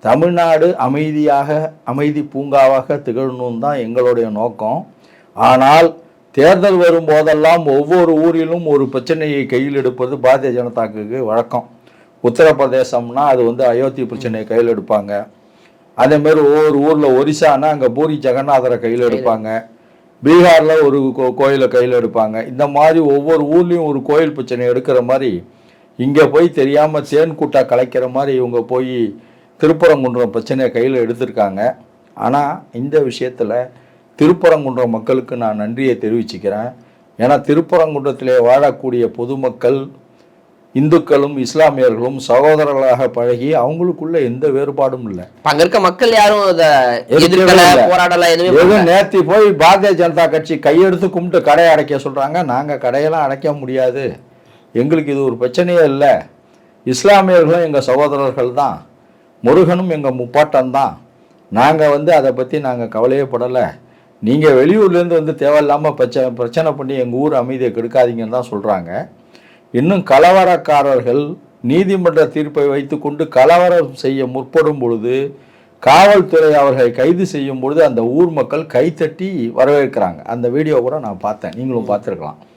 தமிழ்நாடு அமைதி பூங்காவாக திகழணும் தான் எங்களுடைய நோக்கம். ஆனால் தேர்தல் வரும்போதெல்லாம் ஒவ்வொரு ஊரிலும் ஒரு பிரச்சனையை கையில் எடுப்பது பாரதிய ஜனதாவுக்கு வழக்கம். உத்தரப்பிரதேசம்னா அது அயோத்தி பிரச்சனையை கையில் எடுப்பாங்க. அதேமாரி ஒவ்வொரு ஊரில் ஒரிசானா அங்கே பூரி ஜெகநாதரை கையில் எடுப்பாங்க. பீகாரில் ஒரு கோயிலை கையில் எடுப்பாங்க. இந்த மாதிரி ஒவ்வொரு ஊர்லேயும் ஒரு கோயில் பிரச்சனை எடுக்கிற மாதிரி இங்கே போய் தெரியாமல் தேன் கூட்டா கலைக்கிற மாதிரி இவங்க போய் திருப்பரங்குன்றம் பிரச்சனையை கையில் எடுத்திருக்காங்க. ஆனால் இந்த விஷயத்தில் திருப்பரங்குன்றம் மக்களுக்கு நான் நன்றியை தெரிவிச்சுக்கிறேன். ஏன்னா திருப்பரங்குன்றத்திலே வாழக்கூடிய பொதுமக்கள் இந்துக்களும் இஸ்லாமியர்களும் சகோதரர்களாக பழகி அவங்களுக்குள்ள எந்த வேறுபாடும் இல்லை. அங்க இருக்க மக்கள் யாரும் எதுவும் நேர்த்தி போய் பாரதிய ஜனதா கட்சி கையெடுத்து கும்பிட்டு கடையை அடைக்க சொல்றாங்க. நாங்கள் கடையெல்லாம் அடைக்க முடியாது, எங்களுக்கு இது ஒரு பிரச்சனையே இல்லை. இஸ்லாமியர்களும் எங்கள் சகோதரர்கள் தான், முருகனும் எங்கள் முப்பாட்டம் தான். நாங்கள் அதை பற்றி நாங்கள் கவலையே படலை. நீங்கள் வெளியூர்லேருந்து தேவையில்லாமல் பிரச்சனை பண்ணி எங்கள் ஊர் அமைதியை கெடுக்காதீங்கன்னு தான் சொல்கிறாங்க. இன்னும் கலவரக்காரர்கள் நீதிமன்ற தீர்ப்பை வைத்துக்கொண்டு கலவரம் செய்ய முற்படும் பொழுது காவல்துறை அவர்களை கைது செய்யும் பொழுது அந்த ஊர் மக்கள் கைத்தட்டி வரவேற்கிறாங்க. அந்த வீடியோ கூட நான் பார்த்தேன், நீங்களும் பார்த்துருக்கலாம்.